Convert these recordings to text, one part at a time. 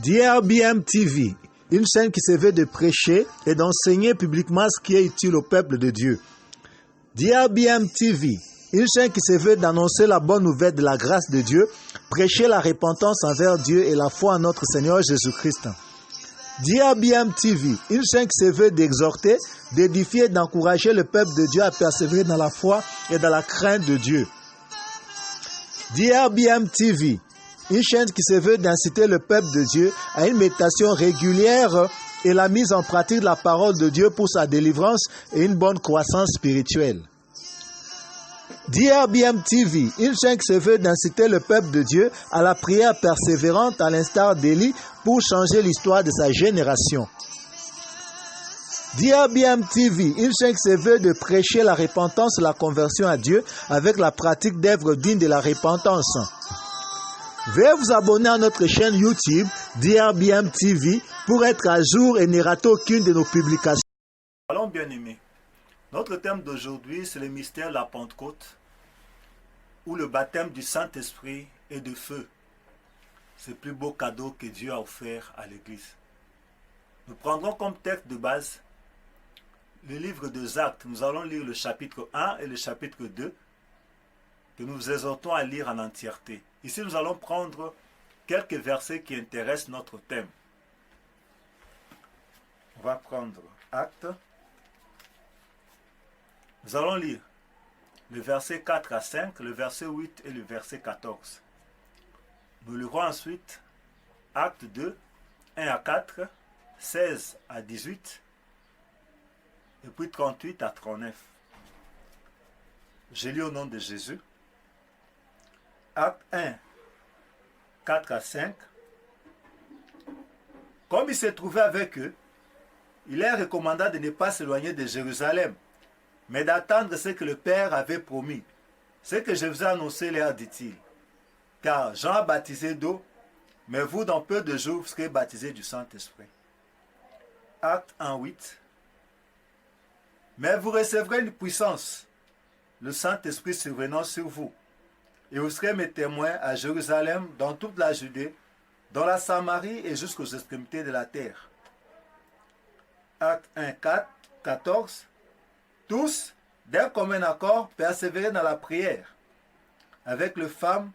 DRBM TV, une chaîne qui se veut de prêcher et d'enseigner publiquement ce qui est utile au peuple de Dieu. DRBM TV, une chaîne qui se veut d'annoncer la bonne nouvelle de la grâce de Dieu, prêcher la repentance envers Dieu et la foi en notre Seigneur Jésus-Christ. DRBM TV, une chaîne qui se veut d'exhorter, d'édifier et d'encourager le peuple de Dieu à persévérer dans la foi et dans la crainte de Dieu. DRBM TV, une chaîne qui se veut d'inciter le peuple de Dieu à une méditation régulière et la mise en pratique de la parole de Dieu pour sa délivrance et une bonne croissance spirituelle. DRBM TV, une chaîne qui se veut d'inciter le peuple de Dieu à la prière persévérante à l'instar d'Élie pour changer l'histoire de sa génération. DRBM TV, une chaîne qui se veut de prêcher la repentance et la conversion à Dieu avec la pratique d'œuvres dignes de la repentance. Veuillez vous abonner à notre chaîne YouTube DRBM TV pour être à jour et ne rater aucune de nos publications. Allons bien aimés, notre thème d'aujourd'hui c'est le mystère de la Pentecôte ou le baptême du Saint-Esprit et de feu. C'est le plus beau cadeau que Dieu a offert à l'Église. Nous prendrons comme texte de base le livre des Actes. Nous allons lire le chapitre 1 et le chapitre 2 que nous vous exhortons à lire en entièreté. Ici, nous allons prendre quelques versets qui intéressent notre thème. On va prendre Actes. Nous allons lire le verset 4 à 5, le verset 8 et le verset 14. Nous lirons ensuite Actes 2, 1 à 4, 16 à 18 et puis 38 à 39. Je lis au nom de Jésus. Acte 1, 4 à 5. Comme il se trouvait avec eux, il leur recommanda de ne pas s'éloigner de Jérusalem, mais d'attendre ce que le Père avait promis. Ce que je vous ai annoncé, leur dit-il. Car Jean a baptisé d'eau, mais vous, dans peu de jours, vous serez baptisés du Saint-Esprit. Acte 1, 8. Mais vous recevrez une puissance, le Saint-Esprit survenant sur vous. Et vous serez mes témoins à Jérusalem, dans toute la Judée, dans la Samarie et jusqu'aux extrémités de la terre. Acte 1, 4, 14. Tous, d'un commun accord, persévéraient dans la prière, avec les femmes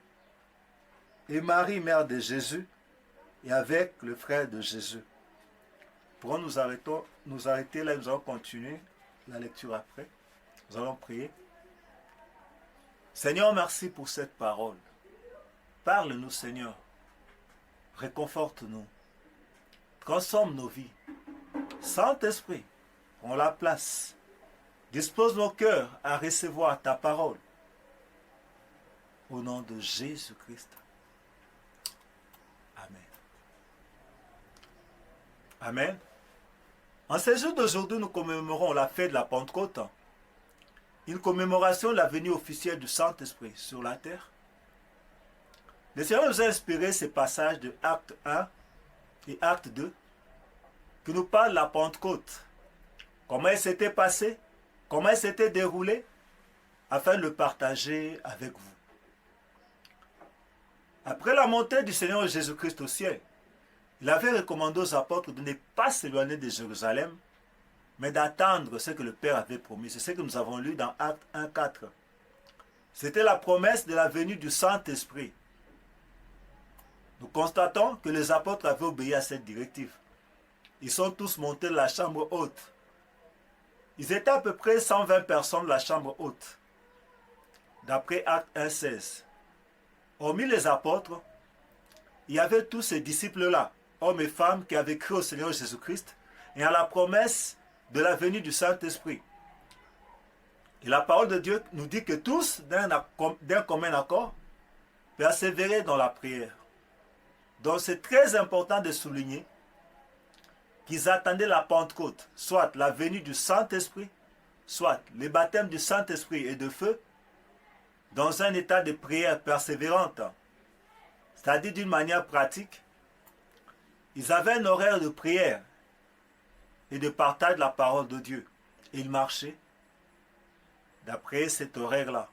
et Marie, mère de Jésus, et avec le frère de Jésus. Pourrons nous arrêter là, nous allons continuer la lecture après. Nous allons prier. Seigneur, merci pour cette parole. Parle-nous, Seigneur. Réconforte-nous. Transforme nos vies. Saint-Esprit, prends la place. Dispose nos cœurs à recevoir ta parole. Au nom de Jésus-Christ. Amen. Amen. En ce jour d'aujourd'hui, nous commémorons la fête de la Pentecôte. Une commémoration de la venue officielle du Saint-Esprit sur la terre. Le Seigneur nous a inspiré ces passages de Acte 1 et Acte 2 qui nous parlent de la Pentecôte. Comment elle s'était passée, comment elle s'était déroulée, afin de le partager avec vous. Après la montée du Seigneur Jésus-Christ au ciel, il avait recommandé aux apôtres de ne pas s'éloigner de Jérusalem, mais d'attendre ce que le Père avait promis. C'est ce que nous avons lu dans Acte 1, 4. C'était la promesse de la venue du Saint-Esprit. Nous constatons que les apôtres avaient obéi à cette directive. Ils sont tous montés de la chambre haute. Ils étaient à peu près 120 personnes de la chambre haute, d'après Acte 1, 16. Hormis les apôtres, il y avait tous ces disciples-là, hommes et femmes qui avaient cru au Seigneur Jésus-Christ et à la promesse de la venue du Saint-Esprit. Et la parole de Dieu nous dit que tous, d'un commun accord, persévéraient dans la prière. Donc c'est très important de souligner qu'ils attendaient la Pentecôte, soit la venue du Saint-Esprit, soit le baptême du Saint-Esprit et de feu, dans un état de prière persévérante. C'est-à-dire d'une manière pratique, ils avaient un horaire de prière et de partage de la parole de Dieu. Et ils marchaient d'après cet horaire-là.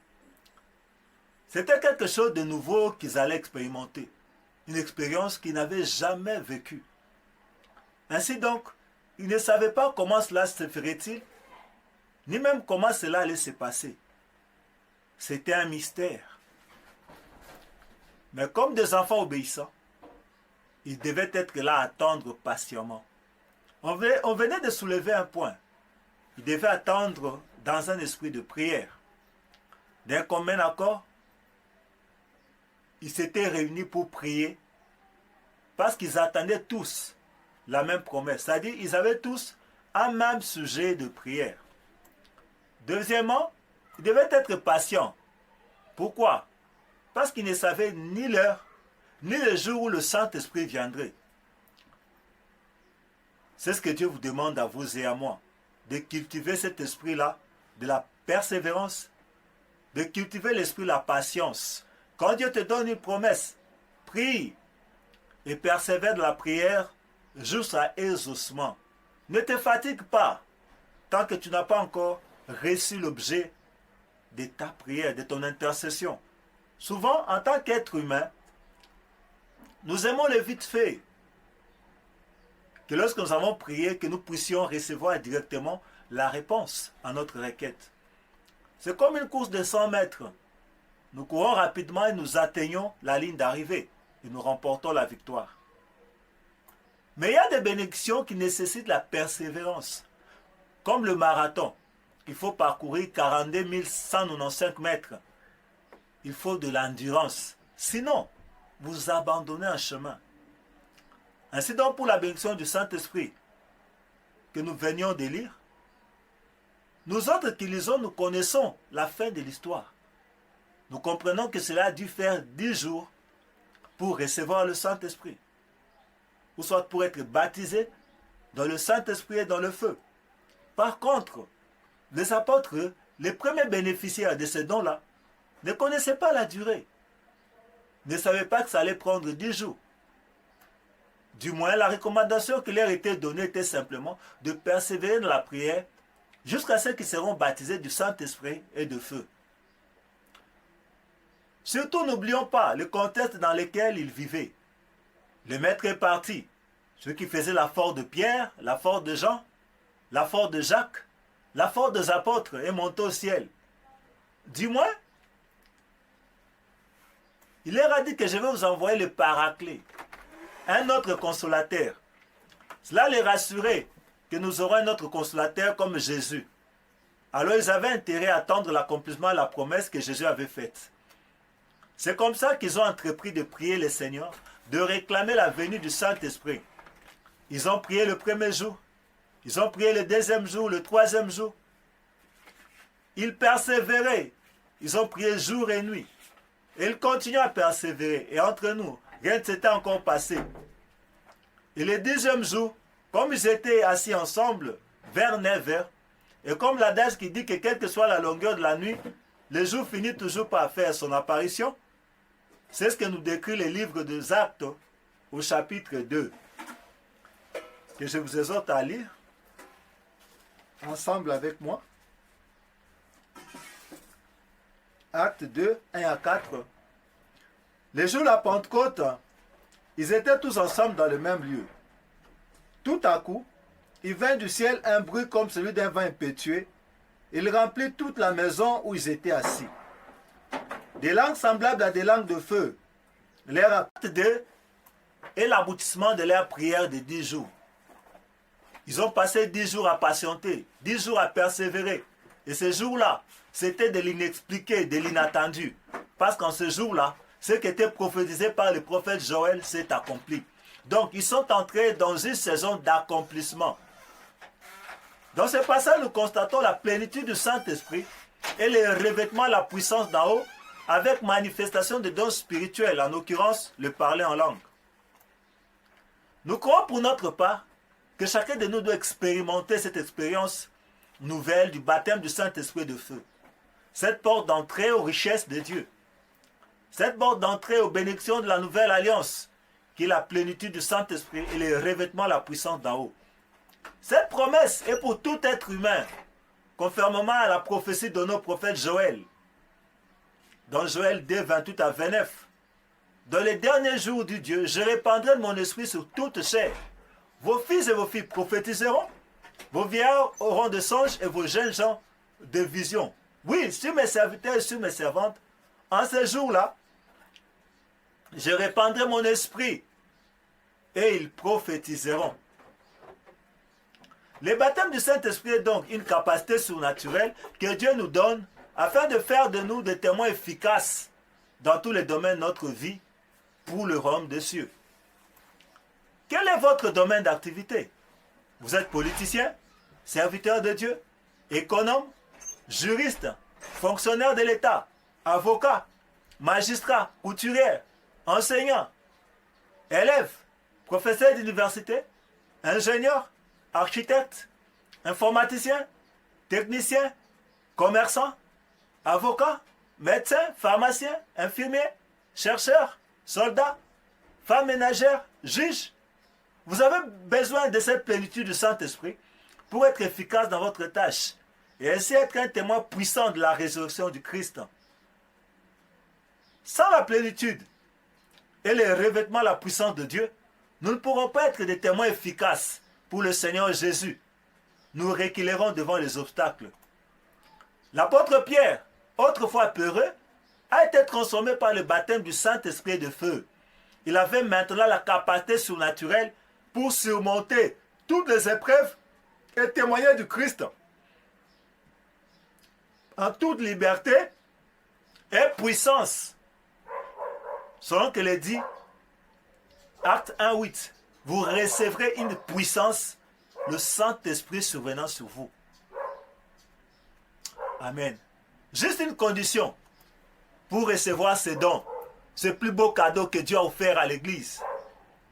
C'était quelque chose de nouveau qu'ils allaient expérimenter. une expérience qu'ils n'avaient jamais vécue. Ainsi donc, ils ne savaient pas comment cela se ferait-il, ni même comment cela allait se passer. C'était un mystère. Mais comme des enfants obéissants, ils devaient être là à attendre patiemment. On venait de soulever un point. Ils devaient attendre dans un esprit de prière. D'un commun accord, ils s'étaient réunis pour prier parce qu'ils attendaient tous la même promesse. C'est-à-dire qu'ils avaient tous un même sujet de prière. Deuxièmement, ils devaient être patients. Pourquoi? Parce qu'ils ne savaient ni l'heure, ni le jour où le Saint-Esprit viendrait. C'est ce que Dieu vous demande à vous et à moi, de cultiver cet esprit-là, de la persévérance, de cultiver l'esprit de la patience. Quand Dieu te donne une promesse, prie et persévère de la prière jusqu'à exaucement. Ne te fatigue pas tant que tu n'as pas encore reçu l'objet de ta prière, de ton intercession. Souvent, en tant qu'être humain, nous aimons le vite fait. Que lorsque nous avons prié, que nous puissions recevoir directement la réponse à notre requête. C'est comme une course de 100 mètres. Nous courons rapidement et nous atteignons la ligne d'arrivée et nous remportons la victoire. Mais il y a des bénédictions qui nécessitent la persévérance. Comme le marathon, il faut parcourir 42 195 mètres. Il faut de l'endurance. Sinon, vous abandonnez un chemin. Ainsi donc pour la bénédiction du Saint-Esprit que nous venions de lire, nous autres qui lisons, nous connaissons la fin de l'histoire. Nous comprenons que cela a dû faire 10 jours pour recevoir le Saint-Esprit. Ou soit pour être baptisé dans le Saint-Esprit et dans le feu. Par contre, les apôtres, les premiers bénéficiaires de ce don-là, ne connaissaient pas la durée. Ne savaient pas que ça allait prendre 10 jours. Du moins, la recommandation qui leur était donnée était simplement de persévérer dans la prière jusqu'à ceux qui seront baptisés du Saint-Esprit et de feu. Surtout, n'oublions pas le contexte dans lequel ils vivaient. Le maître est parti. Ceux qui faisaient la force de Pierre, la force de Jean, la force de Jacques, la force des apôtres est monté au ciel. Du moins, il leur a dit que je vais vous envoyer le Paraclet, un autre consolateur. Cela les rassurait que nous aurons un autre consolateur comme Jésus. Alors ils avaient intérêt à attendre l'accomplissement de la promesse que Jésus avait faite. C'est comme ça qu'ils ont entrepris de prier le Seigneur, de réclamer la venue du Saint-Esprit. Ils ont prié le premier jour, ils ont prié le deuxième jour, le troisième jour. Ils persévéraient, ils ont prié jour et nuit. Et ils continuent à persévérer. Et entre nous, rien ne s'était encore passé. Et le 10e jour, comme ils étaient assis ensemble, vers 9 heures, et comme l'adage qui dit que quelle que soit la longueur de la nuit, le jour finit toujours par faire son apparition, c'est ce que nous décrit le livre des Actes au chapitre 2, que je vous exhorte à lire ensemble avec moi. Acte 2, 1 à 4. Le jour de la Pentecôte, ils étaient tous ensemble dans le même lieu. Tout à coup, il vint du ciel un bruit comme celui d'un vent impétueux. Il remplit toute la maison où ils étaient assis. Des langues semblables à des langues de feu. Leur acte 2 est l'aboutissement de leur prière de 10 jours. Ils ont passé 10 jours à patienter, 10 jours à persévérer. Et ce jour-là, c'était de l'inexpliqué, de l'inattendu. Parce qu'en ce jour-là, ce qui était prophétisé par le prophète Joël s'est accompli. Donc, ils sont entrés dans une saison d'accomplissement. Dans ce passage, nous constatons la plénitude du Saint-Esprit et le revêtement de la puissance d'en haut avec manifestation de dons spirituels, en l'occurrence, le parler en langue. Nous croyons pour notre part que chacun de nous doit expérimenter cette expérience nouvelle du baptême du Saint-Esprit de feu. Cette porte d'entrée aux richesses de Dieu. Cette porte d'entrée aux bénédictions de la nouvelle alliance, qui est la plénitude du Saint-Esprit et le revêtement de la puissance d'en haut. Cette promesse est pour tout être humain, conformément à la prophétie donnée au prophète Joël. Dans Joël 2, 28 à 29. dans les derniers jours du Dieu, je répandrai de mon esprit sur toute chair. Vos fils et vos filles prophétiseront, vos vieillards auront des songes et vos jeunes gens des visions. Oui, sur mes serviteurs et sur mes servantes, en ces jours-là, je répandrai mon esprit et ils prophétiseront. Le baptême du Saint-Esprit est donc une capacité surnaturelle que Dieu nous donne afin de faire de nous des témoins efficaces dans tous les domaines de notre vie pour le royaume des cieux. Quel est votre domaine d'activité? Vous êtes politicien, serviteur de Dieu, économe, juriste, fonctionnaire de l'État, avocat, magistrat, couturière, enseignant, élève, professeur d'université, ingénieur, architecte, informaticien, technicien, commerçant, avocat, médecin, pharmacien, infirmier, chercheur, soldat, femme ménagère, juge. Vous avez besoin de cette plénitude du Saint-Esprit pour être efficace dans votre tâche et ainsi être un témoin puissant de la résurrection du Christ. Sans la plénitude et le revêtement de la puissance de Dieu, nous ne pourrons pas être des témoins efficaces pour le Seigneur Jésus. Nous reculerons devant les obstacles. L'apôtre Pierre, autrefois peureux, a été transformé par le baptême du Saint-Esprit et de feu. Il avait maintenant la capacité surnaturelle pour surmonter toutes les épreuves et témoigner du Christ en toute liberté et puissance. Selon que l'est dit, Acte 1:8, vous recevrez une puissance, le Saint-Esprit survenant sur vous. Amen. Juste une condition pour recevoir ces dons, ce plus beau cadeau que Dieu a offert à l'Église.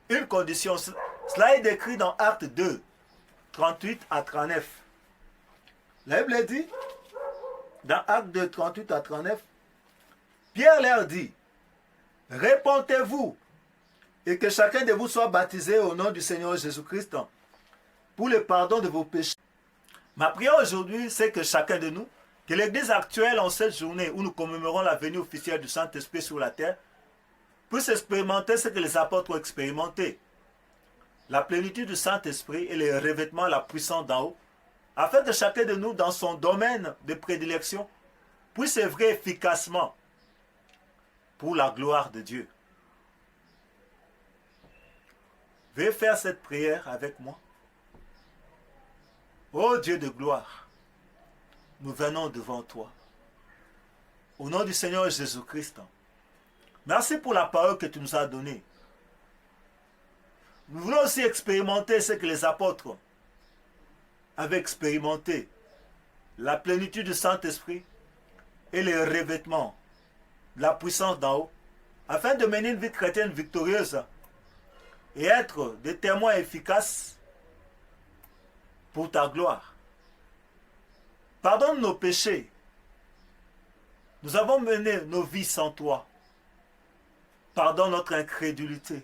Une condition, cela est décrit dans Acte 2, 38 à 39. La Bible dit, dans Acte 2, 38 à 39, Pierre leur dit, répentez-vous et que chacun de vous soit baptisé au nom du Seigneur Jésus-Christ pour le pardon de vos péchés. Ma prière aujourd'hui, c'est que chacun de nous, que l'Église actuelle en cette journée où nous commémorons la venue officielle du Saint-Esprit sur la terre, puisse expérimenter ce que les apôtres ont expérimenté. La plénitude du Saint-Esprit et le revêtement de la puissance d'en haut, afin que chacun de nous, dans son domaine de prédilection, puisse œuvrer efficacement pour la gloire de Dieu. Veuillez faire cette prière avec moi. Ô Dieu de gloire, nous venons devant toi. Au nom du Seigneur Jésus-Christ, merci pour la parole que tu nous as donnée. Nous voulons aussi expérimenter ce que les apôtres avaient expérimenté, la plénitude du Saint-Esprit et le revêtement de la puissance d'en haut, afin de mener une vie chrétienne victorieuse et être des témoins efficaces pour ta gloire. Pardonne nos péchés. Nous avons mené nos vies sans toi. Pardonne notre incrédulité.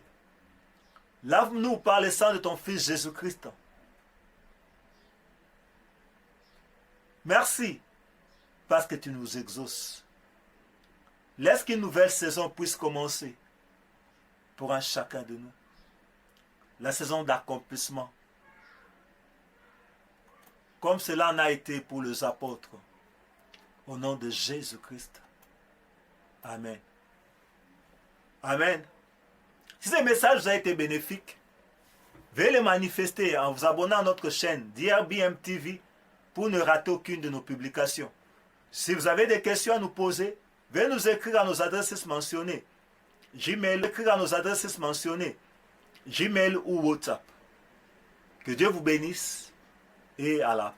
Lave-nous par le sang de ton Fils Jésus-Christ. Merci parce que tu nous exauces. Laisse qu'une nouvelle saison puisse commencer pour un chacun de nous. La saison d'accomplissement. Comme cela en a été pour les apôtres. Au nom de Jésus-Christ. Amen. Amen. Si ce message vous a été bénéfique, veuillez le manifester en vous abonnant à notre chaîne DRBM TV pour ne rater aucune de nos publications. Si vous avez des questions à nous poser, veuillez nous écrire à nos adresses mentionnées. Gmail ou WhatsApp. Que Dieu vous bénisse et à la